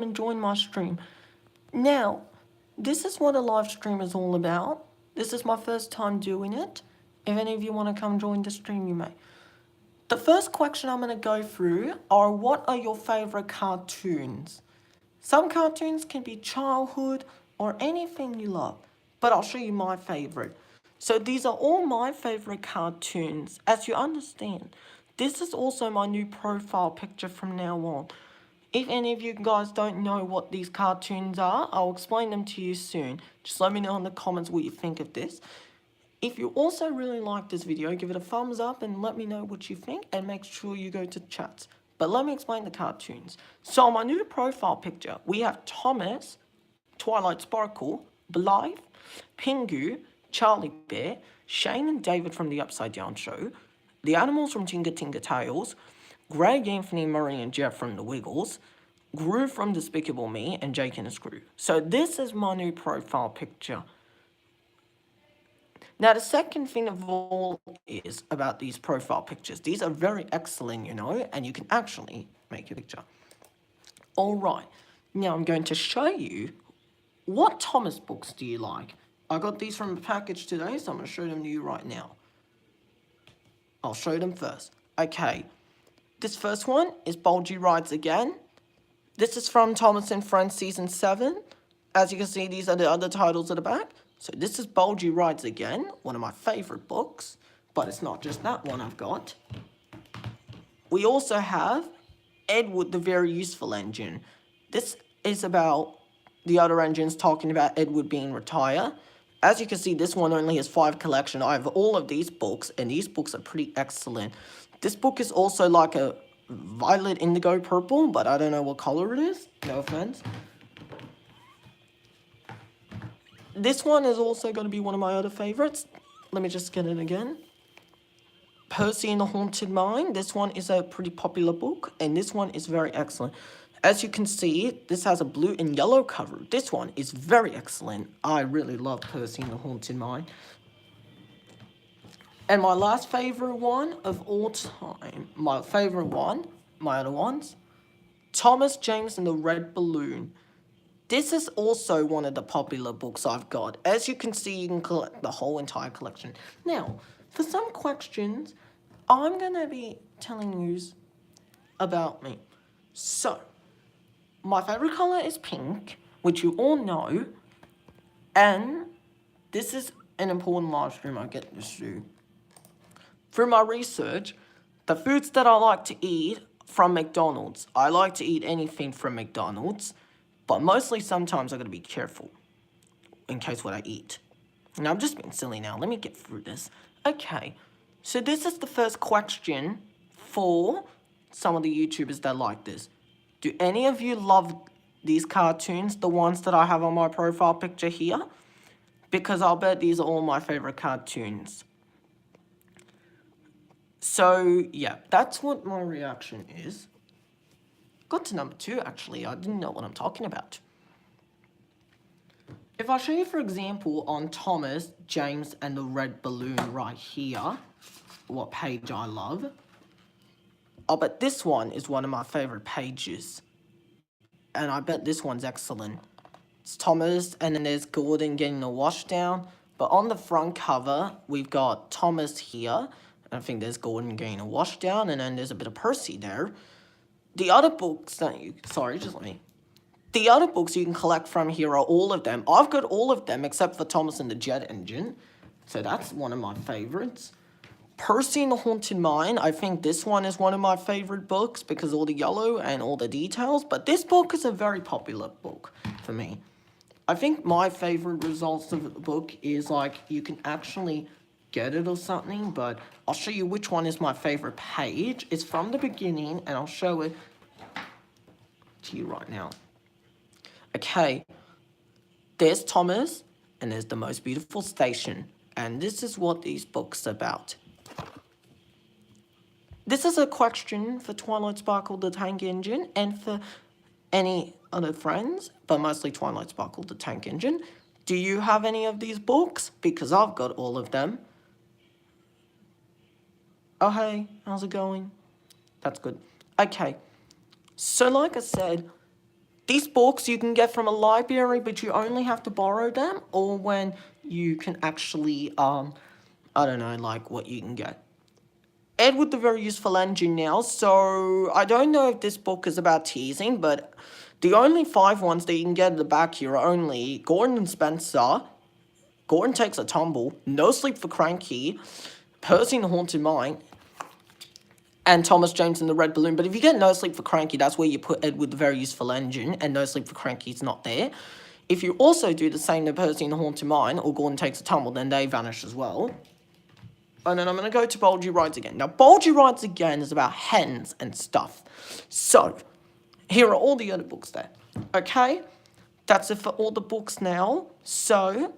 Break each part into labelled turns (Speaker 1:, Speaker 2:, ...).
Speaker 1: and join my stream. Now, this is what a live stream is all about. This is my first time doing it. If any of you want to come join the stream, you may. The first question I'm going to go through are, what are your favorite cartoons? Some cartoons can be childhood or anything you love, but I'll show you my favorite. So these are all my favorite cartoons. As you understand, this is also my new profile picture from now on. If any of you guys don't know what these cartoons are, I'll explain them to you soon. Just let me know in the comments what you think of this. If you also really like this video, give it a thumbs up and let me know what you think, and make sure you go to chats. But let me explain the cartoons. So on my new profile picture, we have Thomas, Twilight Sparkle, Blythe, Pingu, Charlie Bear, Shane and David from the Upside Down Show, the animals from Tinga Tinga Tales, Greg, Anthony, Murray and Jeff from The Wiggles, Gru from Despicable Me, and Jake and his crew. So this is my new profile picture. Now, the second thing of all is about these profile pictures. These are very excellent, you know, and you can actually make a picture. All right, now I'm going to show you what Thomas books do you like. I got these from a package today, so I'm going to show them to you right now. I'll show them first. Okay, this first one is Bulgy Rides Again. This is from Thomas and Friends Season 7. As you can see, these are the other titles at the back. So this is Bulgy Rides Again, one of my favourite books. But it's not just that one I've got. We also have Edward the Very Useful Engine. This is about the other engines talking about Edward being retired. As you can see, this one only has 5 collections. I have all of these books, and these books are pretty excellent. This book is also like a violet, indigo, purple, but I don't know what color it is. No offense. This one is also going to be one of my other favorites. Let me just get it again. Percy and the Haunted Mine. This one is a pretty popular book, and this one is very excellent. As you can see, this has a blue and yellow cover. This one is very excellent. I really love Percy and the Haunted Mine. And my last favorite one of all time, my favorite one, my other ones, Thomas James and the Red Balloon. This is also one of the popular books I've got. As you can see, you can collect the whole entire collection. Now, for some questions, I'm going to be telling you about me. So, my favorite color is pink, which you all know. And this is an important live stream I get to do. Through my research, the foods that I like to eat from McDonald's. I like to eat anything from McDonald's. But mostly sometimes I gotta be careful in case what I eat. Now I'm just being silly now. Let me get through this. Okay, so this is the first question for some of the YouTubers that like this. Do any of you love these cartoons, the ones that I have on my profile picture here? Because I'll bet these are all my favorite cartoons. So yeah, that's what my reaction is. Got to number 2, actually. I didn't know what I'm talking about. If I show you, for example, on Thomas, James, and the Red Balloon right here, what page I love, I'll bet this one is one of my favorite pages. And I bet this one's excellent. It's Thomas, and then there's Gordon getting a wash down. But on the front cover, we've got Thomas here. And I think there's Gordon getting a wash down, and then there's a bit of Percy there. The other books that you... Sorry, just let me... The other books you can collect from here are all of them. I've got all of them except for Thomas and the Jet Engine. So that's one of my favorites. Percy and the Haunted Mine. I think this one is one of my favorite books because all the yellow and all the details. But this book is a very popular book for me. I think my favorite results of the book is like you can actually get it or something, but I'll show you which one is my favorite page. It's from the beginning, and I'll show it to you right now. Okay, there's Thomas, and there's the most beautiful station, and this is what these books are about. This is a question for Twilight Sparkle the Tank Engine, and for any other friends, but mostly Twilight Sparkle the Tank Engine. Do you have any of these books? Because I've got all of them. Oh, hey, how's it going? That's good. Okay, so like I said, These books you can get from a library, but you only have to borrow them, or when you can actually, I don't know, like what you can get. Edward the Very Useful Engine now, so I don't know if this book is about teasing, but the only 5 ones that you can get at the back here are only Gordon and Spencer, Gordon Takes a Tumble, No Sleep for Cranky, Percy and the Haunted Mine, and Thomas James and the Red Balloon. But if you get No Sleep for Cranky, that's where you put Edward the Very Useful Engine, and No Sleep for Cranky is not there. If you also do the same to Percy and the Haunted Mine, or Gordon Takes a Tumble, then they vanish as well. And then I'm going to go to Bulgy Rides Again. Now, Bulgy Rides Again is about hens and stuff. So, here are all the other books there. Okay? That's it for all the books now. So,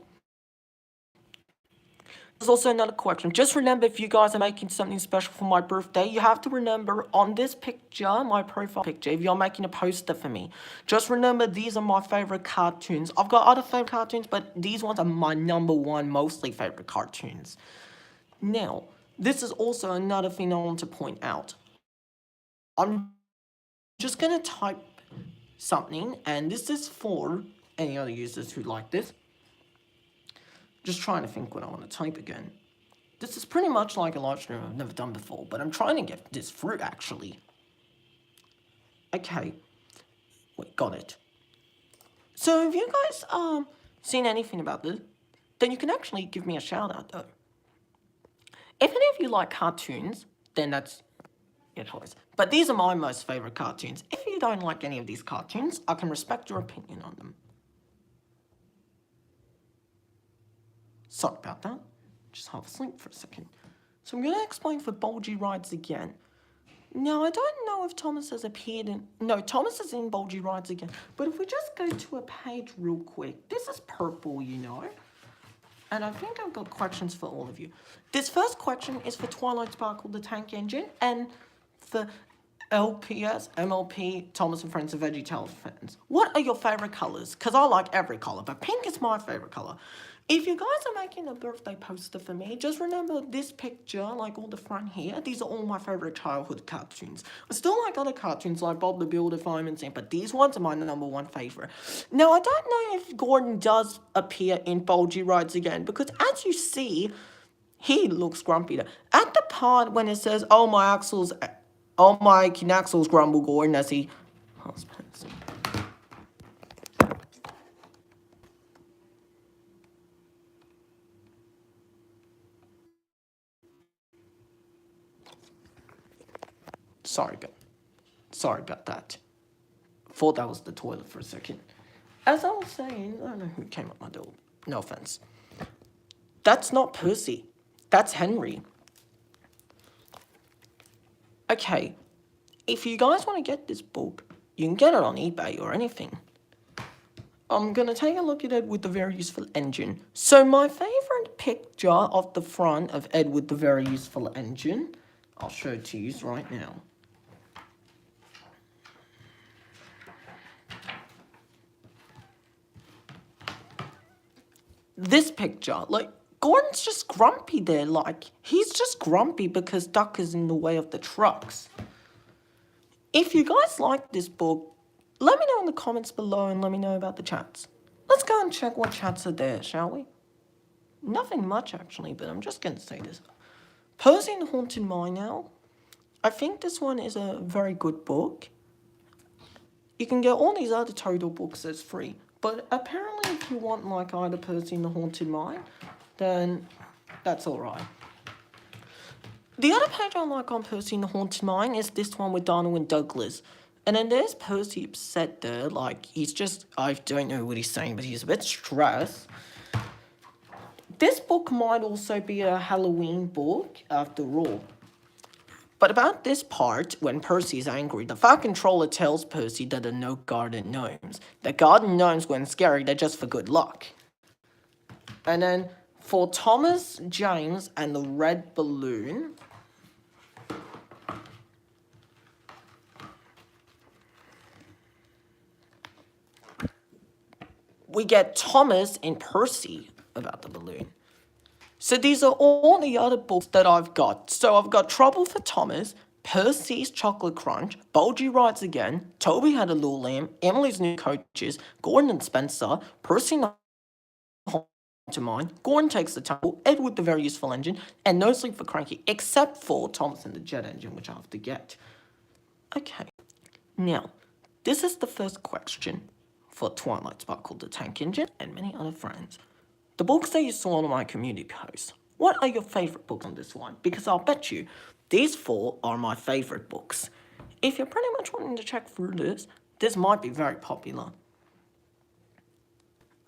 Speaker 1: there's also another question. Just remember, if you guys are making something special for my birthday, you have to remember on this picture, my profile picture, if you're making a poster for me, just remember these are my favorite cartoons. I've got other favorite cartoons, but these ones are my #1 mostly favorite cartoons. Now, this is also another thing I want to point out. I'm just going to type something, and this is for any other users who like this. Just trying to think what I want to type again. This is pretty much like a live stream I've never done before, but I'm trying to get this through, actually. Okay. Wait, got it. So if you guys seen anything about this, then you can actually give me a shout out, though. If any of you like cartoons, then that's your choice. But these are my most favorite cartoons. If you don't like any of these cartoons, I can respect your opinion on them. Sorry about that. Just half asleep for a second. So I'm going to explain for Bulgy Rides Again. Now, I don't know if Thomas has appeared in... No, Thomas is in Bulgy Rides Again. But if we just go to a page real quick. This is purple, you know. And I think I've got questions for all of you. This first question is for Twilight Sparkle, the Tank Engine, and for LPS, MLP, Thomas and Friends of VeggieTales fans. What are your favorite colors? Because I like every color, but pink is my favorite color. If you guys are making a birthday poster for me, just remember this picture, like all the front here. These are all my favorite childhood cartoons. I still like other cartoons like Bob the Builder, Fireman Sam, but these ones are my #1 favorite. Now, I don't know if Gordon does appear in Bulgy Rides Again, because as you see, he looks grumpy there. At the part when it says, oh my kinaxles grumble Gordon as he... Sorry about that. Thought that was the toilet for a second. As I was saying, I don't know who came up my door. No offense. That's not Percy. That's Henry. Okay. If you guys want to get this book, you can get it on eBay or anything. I'm going to take a look at Ed with the Very Useful Engine. So my favorite picture of the front of Ed with the Very Useful Engine, I'll show it to you right now. This picture, like, Gordon's just grumpy there, like, he's just grumpy because Duck is in the way of the trucks. If you guys like this book, let me know in the comments below and let me know about the chats. Let's go and check what chats are there, shall we? Nothing much, actually, but I'm just going to say this. Percy and the Haunted Mine now. I think this one is a very good book. You can get all these other total books as free. But apparently if you want like either Percy and the Haunted Mine, then that's alright. The other page I like on Percy and the Haunted Mine is this one with Donald and Douglas. And then there's Percy upset there, like he's just, I don't know what he's saying, but he's a bit stressed. This book might also be a Halloween book after all. But about this part, when Percy is angry, the Fat Controller tells Percy that there are no garden gnomes. The garden gnomes, when scary, they're just for good luck. And then for Thomas, James, and the Red Balloon, we get Thomas and Percy about the balloon. So these are all the other books that I've got. So I've got Trouble for Thomas, Percy's Chocolate Crunch, Bulgy Rides Again, Toby Had a Little Lamb, Emily's New Coaches, Gordon and Spencer, Percy to Mine, Gordon Takes the Tumble, Edward the Very Useful Engine, and No Sleep for Cranky, except for Thomas and the Jet Engine, which I have to get. Okay, now, this is the first question for Twilight Sparkle, the Tank Engine, and many other friends. The books that you saw on my community post, what are your favourite books on this one? Because I'll bet you, these 4 are my favourite books. If you're pretty much wanting to check through this might be very popular.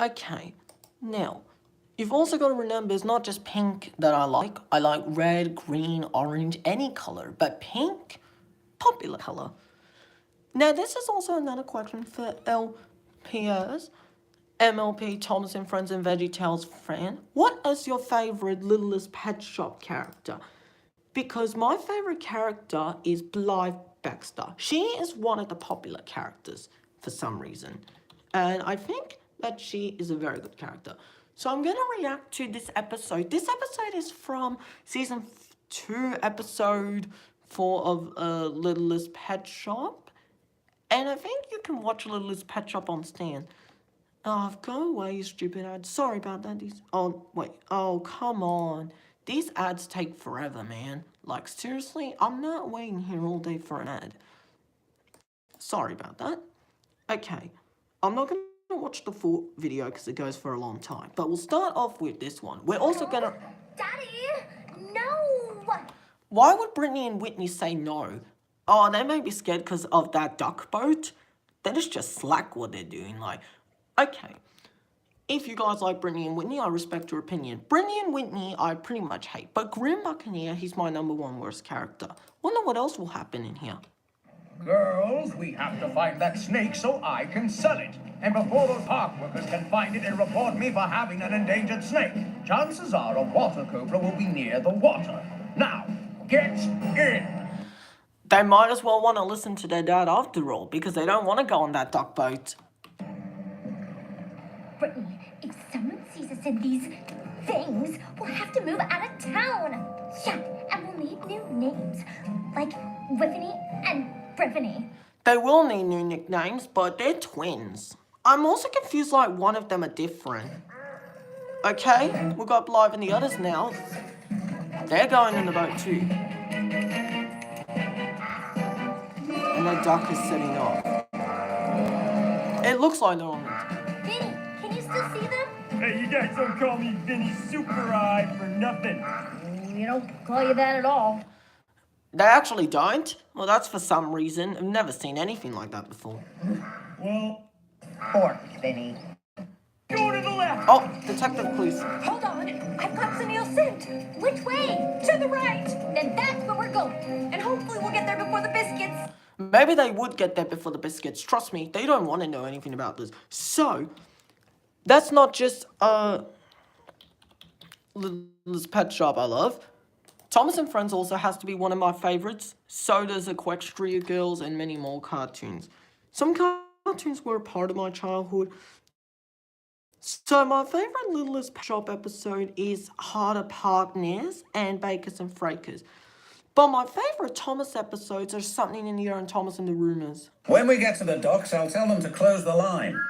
Speaker 1: Okay, now, you've also got to remember it's not just pink that I like. I like red, green, orange, any colour, but pink, popular colour. Now, this is also another question for LPS, MLP, Thomas and Friends and VeggieTales fan. What is your favourite Littlest Pet Shop character? Because my favourite character is Blythe Baxter. She is one of the popular characters for some reason. And I think that she is a very good character. So I'm going to react to this episode. This episode is from Season 2, Episode 4 of Littlest Pet Shop. And I think you can watch Littlest Pet Shop on Stan. Oh, go away, you stupid ads. Sorry about that. Oh, wait. Oh, come on. These ads take forever, man. Like, seriously? I'm not waiting here all day for an ad. Sorry about that. Okay. I'm not going to watch the full video because it goes for a long time. But we'll start off with this one. We're also going to...
Speaker 2: Daddy! No!
Speaker 1: Why would Brittany and Whitney say no? Oh, they may be scared because of that duck boat. That is just slack what they're doing. Like, okay. If you guys like Brittany and Whitney, I respect your opinion. Brittany and Whitney, I pretty much hate. But Grim Buccaneer, he's my #1 worst character. Wonder what else will happen in here.
Speaker 3: Girls, we have to find that snake so I can sell it. And before those park workers can find it and report me for having an endangered snake, chances are a water cobra will be near the water. Now, get in!
Speaker 1: They might as well want to listen to their dad after all, because they don't want to go on that duck boat.
Speaker 2: Brittany, if someone sees us in these things, we'll have to move out of town. Yeah, and we'll need new names, like Whiffany and Briffany.
Speaker 1: They will need new nicknames, but they're twins. I'm also confused, like one of them are different. Okay, we've got Blythe and the others now. They're going in the boat too. And the duck is setting off. It looks like they're on it.
Speaker 2: Vinny, can you still see them?
Speaker 3: Hey, you guys don't call me Vinny Super Eye for nothing.
Speaker 2: We don't call you that at all.
Speaker 1: They actually don't? Well, that's for some reason. I've never seen anything like that before.
Speaker 3: Well,
Speaker 2: Poor Vinny.
Speaker 3: go to the left!
Speaker 1: Oh, detective clues.
Speaker 2: Hold on, I've got Sunil scent. Which way? To the right. Then that's where we're going. And hopefully we'll get there before the biscuits.
Speaker 1: Maybe they would get there before the biscuits. Trust me, they don't want to know anything about this. So, that's not just Littlest Pet Shop I love. Thomas and Friends also has to be one of my favorites. So does Equestria Girls and many more cartoons. Some cartoons were a part of my childhood. So my favorite Littlest Pet Shop episode is Harder Partners and Bakers and Frakers. But my favorite Thomas episodes are Something in the Air and Thomas and the Rumors.
Speaker 4: When we get to the docks, I'll tell them to close the line.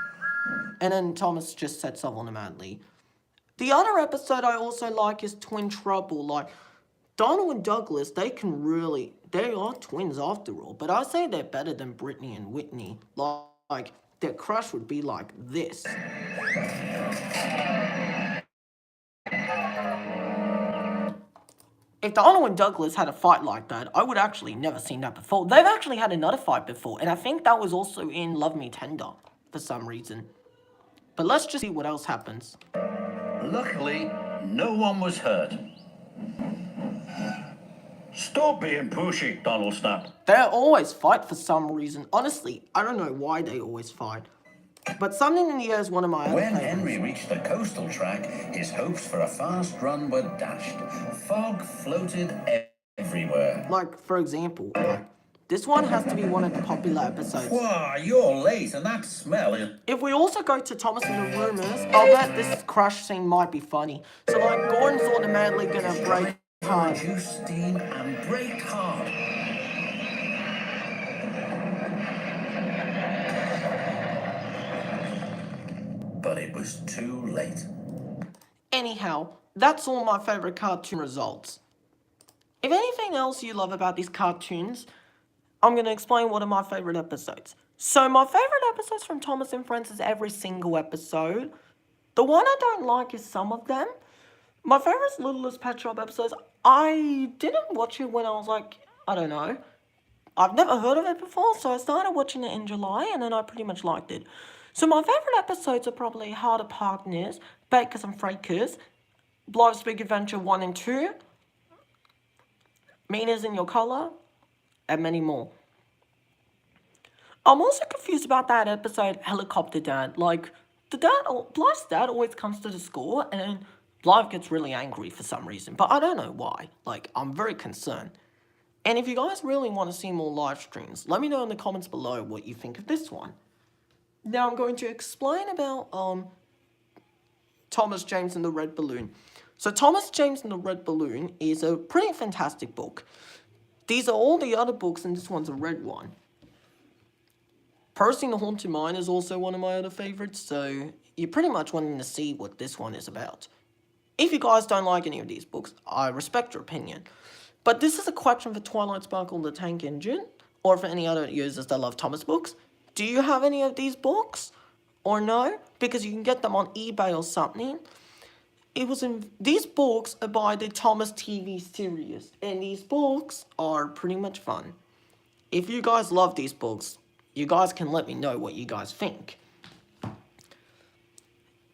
Speaker 1: And then Thomas just sets off automatically. The other episode I also like is Twin Trouble. Like, Donald and Douglas, they are twins after all. But I say they're better than Brittany and Whitney. Like, their crush would be like this. If Donald and Douglas had a fight like that, I would actually never seen that before. They've actually had another fight before, and I think that was also in Love Me Tender for some reason. But let's just see what else happens.
Speaker 4: Luckily, no one was hurt. Stop being pushy, Donald snapped.
Speaker 1: They always fight for some reason. Honestly, I don't know why they always fight. But Something in the Air is one of my other
Speaker 4: When
Speaker 1: favorites.
Speaker 4: Henry reached the coastal track, his hopes for a fast run were dashed. Fog floated everywhere.
Speaker 1: Like, for example, this one has to be one of the popular episodes.
Speaker 4: Wow, you're late, and that smell is...
Speaker 1: If we also go to Thomas and the Rumors, I'll bet this crash scene might be funny. So, like, Gordon's automatically gonna break hard.
Speaker 4: Reduce steam and brake hard. but it was too late.
Speaker 1: Anyhow, that's all my favorite cartoon results. If anything else you love about these cartoons, I'm going to explain one of my favorite episodes. So my favorite episodes from Thomas and Friends is every single episode. The one I don't like is some of them. My favorite is Littlest Pet Shop episodes. I didn't watch it when I was like, I don't know. I've never heard of it before, so I started watching it in July, and then I pretty much liked it. So my favorite episodes are probably How to Partners, Bakers and Frakers, Life's Big Adventure 1 and 2, Mina's in Your Color, and many more. I'm also confused about that episode, Helicopter Dad. Like, Blythe's dad always comes to the school, and then Blythe gets really angry for some reason, but I don't know why. Like, I'm very concerned. And if you guys really want to see more live streams, let me know in the comments below what you think of this one. Now I'm going to explain about Thomas James and the Red Balloon. So Thomas James and the Red Balloon is a pretty fantastic book. These are all the other books, and this one's a red one. Percy and the Haunted Mine is also one of my other favorites, so you're pretty much wanting to see what this one is about. If you guys don't like any of these books, I respect your opinion. But this is a question for Twilight Sparkle the Tank Engine, or for any other users that love Thomas books. Do you have any of these books? Or no? Because you can get them on eBay or something. These books are by the Thomas TV series, and these books are pretty much fun. If you guys love these books, you guys can let me know what you guys think.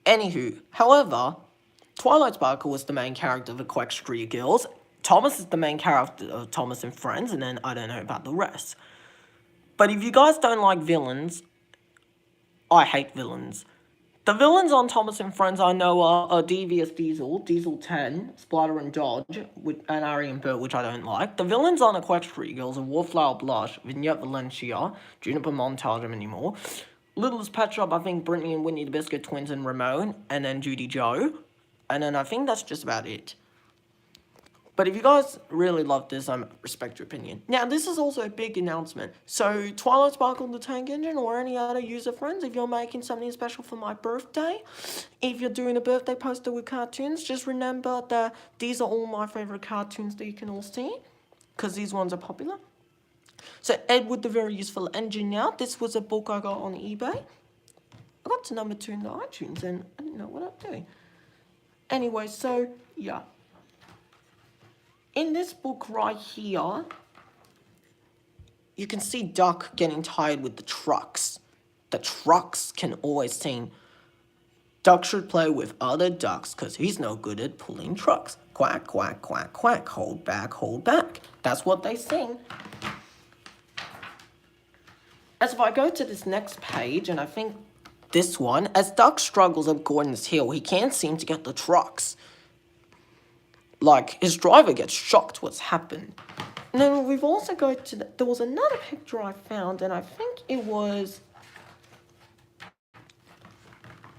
Speaker 1: Anywho, however, Twilight Sparkle was the main character of the Quackstreet Girls. Thomas is the main character of Thomas and Friends, and then I don't know about the rest. But if you guys don't like villains, I hate villains. The villains on Thomas and Friends I know are Devious Diesel, Diesel 10, Splatter and Dodge, and Ari and Bert, which I don't like. The villains on the Quackstreet Girls are Wallflower Blush, Vignette Valencia, Juniper Montage and many more. Littlest Pet Shop, I think Brittany and Whitney the Biscuit Twins and Ramon, and then Judy Joe. And then I think that's just about it. But if you guys really love this, I respect your opinion. Now, this is also a big announcement. So, Twilight Sparkle the Tank Engine or any other user friends, if you're making something special for my birthday, if you're doing a birthday poster with cartoons, just remember that these are all my favorite cartoons that you can all see, because these ones are popular. So, Edward the Very Useful Engineer. This was a book I got on eBay. I got to number 2 in the iTunes, and I didn't know what I'm doing. Anyway, so, yeah. In this book right here, you can see Duck getting tired with the trucks. The trucks can always sing, Duck should play with other ducks because he's no good at pulling trucks. Quack, quack, quack, quack, hold back, hold back. That's what they sing. As if I go to this next page, and I think this one, as Duck struggles up Gordon's hill, he can't seem to get the trucks. Like, his driver gets shocked what's happened. And then we've also got to, there was another picture I found, and I think it was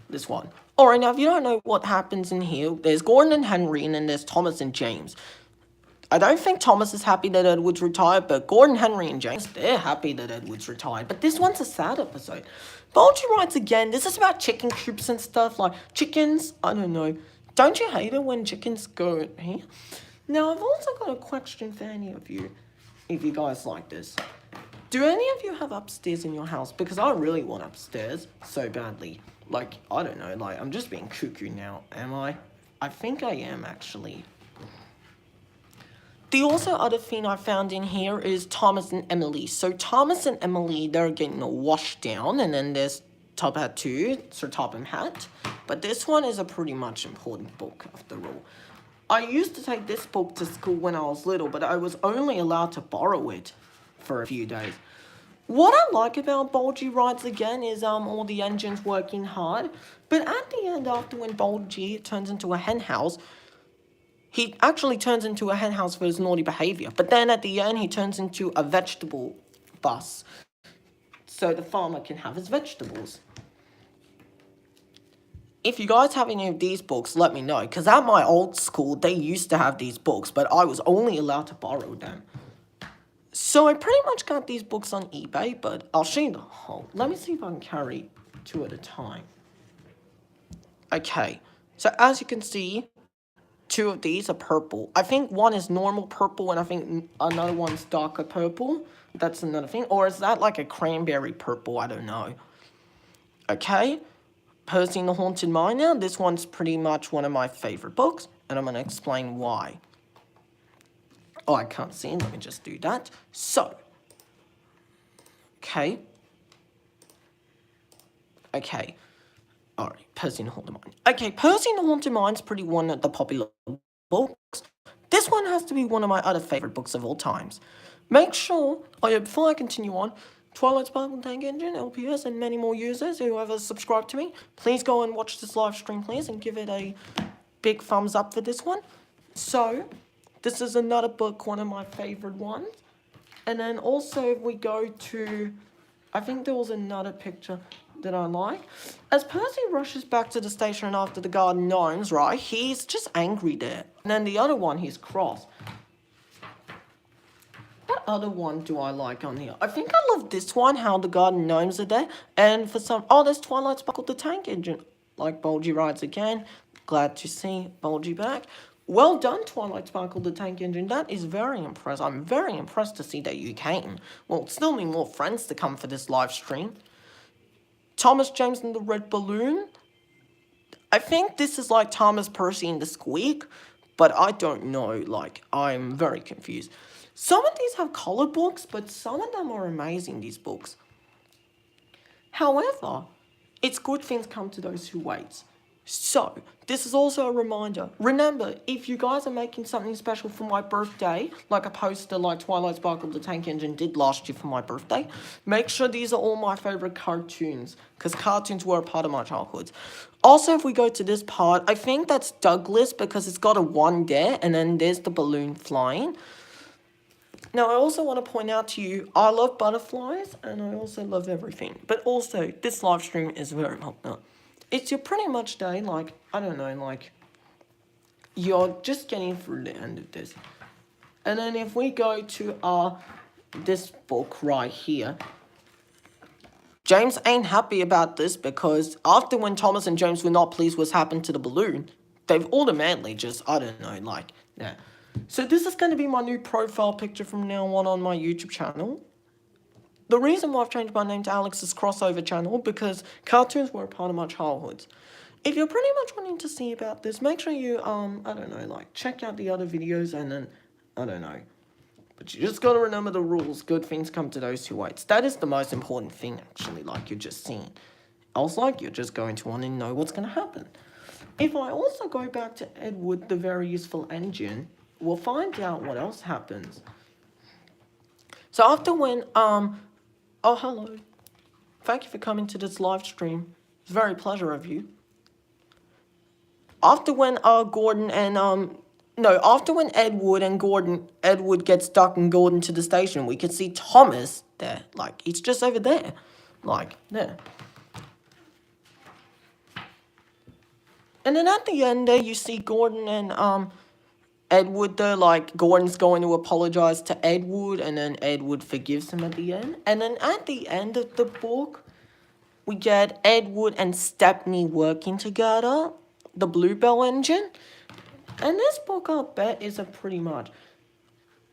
Speaker 1: this one. Alright, now if you don't know what happens in here, there's Gordon and Henry, and then there's Thomas and James. I don't think Thomas is happy that Edward's retired, but Gordon, Henry, and James, they're happy that Edward's retired. But this one's a sad episode. Bulgy writes again, this is about chicken coops and stuff, like chickens, I don't know. Don't you hate it when chickens go here? Now, I've also got a question for any of you, if you guys like this. Do any of you have upstairs in your house? Because I really want upstairs so badly. Like, I don't know, like, I'm just being cuckoo now, am I? I think I am, actually. The also other thing I found in here is Thomas and Emily. So Thomas and Emily, they're getting a wash down, and then there's Top Hat 2, Sir Topham Hatt. But this one is a pretty much important book, after all. I used to take this book to school when I was little, but I was only allowed to borrow it for a few days. What I like about Bulgy Rides Again is all the engines working hard. But at the end, after when Bulgy turns into a hen house, he actually turns into a hen house for his naughty behavior. But then at the end, he turns into a vegetable bus, so the farmer can have his vegetables. If you guys have any of these books, let me know. Because at my old school, they used to have these books, but I was only allowed to borrow them. So I pretty much got these books on eBay, but I'll show you the whole. Let me see if I can carry 2 at a time. Okay, so as you can see, two of these are purple. I think one is normal purple and I think another one's darker purple. That's another thing. Or is that like a cranberry purple? I don't know. Okay, Percy and the Haunted Mine now. This one's pretty much one of my favorite books, and I'm going to explain why. Oh, I can't see. Let me just do that. So, okay. Okay. Alright, Percy and the Haunted Mine. Okay, Percy and the Haunted Mine is pretty one of the popular books. This one has to be one of my other favorite books of all times. Make sure, oh yeah, before I continue on, Twilight Sparkle Tank Engine, LPS, and many more users who have subscribed to me, please go and watch this live stream, please, and give it a big thumbs up for this one. So, this is another book, one of my favorite ones. And then also, if we go to, I think there was another picture that I like. As Percy rushes back to the station after the garden gnomes, right, he's just angry there. And then the other one, he's cross. What other one do I like on here? I think I love this one, how the garden gnomes are there. And for some, oh, there's Twilight Sparkle the Tank Engine. Like Bulgy rides again. Glad to see Bulgy back. Well done, Twilight Sparkle the Tank Engine. That is very impressive. I'm very impressed to see that you came. Well, still need more friends to come for this live stream. Thomas, James, and the Red Balloon. I think this is like Thomas, Percy, and the Squeak, but I don't know. Like, I'm very confused. Some of these have colored books, but some of them are amazing, these books. However, it's good things come to those who wait. So, this is also a reminder. Remember, if you guys are making something special for my birthday, like a poster like Twilight Sparkle the Tank Engine did last year for my birthday, make sure these are all my favorite cartoons, because cartoons were a part of my childhood. Also, if we go to this part, I think that's Douglas, because it's got a 1 there, and then there's the balloon flying. Now, I also want to point out to you, I love butterflies, and I also love everything. But also, this live stream is very popular. It's your pretty much day, like, I don't know, like, you're just getting through the end of this. And then if we go to this book right here, James ain't happy about this because after when Thomas and James were not pleased what's happened to the balloon, they've automatically just, I don't know, like, yeah. So this is going to be my new profile picture from now on my YouTube channel. The reason why I've changed my name to Alex's Crossover Channel, because cartoons were a part of my childhood. If you're pretty much wanting to see about this, make sure you, I don't know, like, check out the other videos and then, I don't know. But you just gotta remember the rules. Good things come to those who wait. That is the most important thing, actually, like you're just seeing. Else, like, you're just going to want to know what's gonna happen. If I also go back to Edward, the very useful engine, we'll find out what else happens. So after when, oh, hello. Thank you for coming to this live stream. It's very pleasure of you. After when Gordon and after when Edward gets stuck and Gordon to the station, we can see Thomas there. Like, he's just over there. Like, there. And then at the end there, you see Gordon and Edward there, like, Gordon's going to apologize to Edward, and then Edward forgives him at the end. And then at the end of the book, we get Edward and Stepney working together, the Bluebell engine. And this book, I bet, is a pretty much...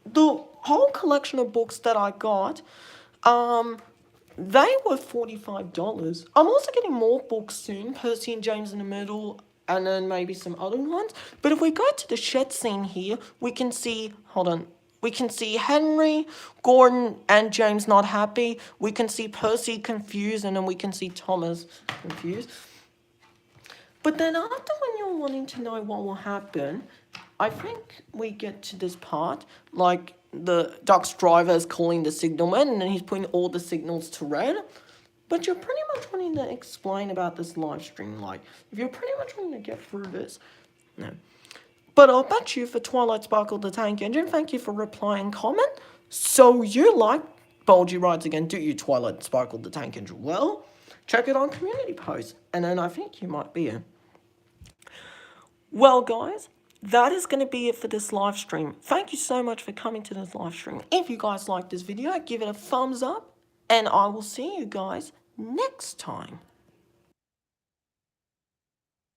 Speaker 1: The whole collection of books that I got, they were $45. I'm also getting more books soon, Percy and James in the Middle, and then maybe some other ones. But if we go to the shed scene here, we can see, we can see Henry, Gordon, and James not happy. We can see Percy confused, and then we can see Thomas confused. But then after when you're wanting to know what will happen, I think we get to this part, like the Duck's driver is calling the signalman, and then he's putting all the signals to red. But you're pretty much wanting to explain about this live stream, like, if you're pretty much wanting to get through this, no. But I'll bet you for Twilight Sparkle the Tank Engine, thank you for replying comment. So you like Bulgy Rides Again, do you, Twilight Sparkle the Tank Engine? Well, check it on community post, and then I think you might be in. Well, guys, that is going to be it for this live stream. Thank you so much for coming to this live stream. If you guys like this video, give it a thumbs up, and I will see you guys next time.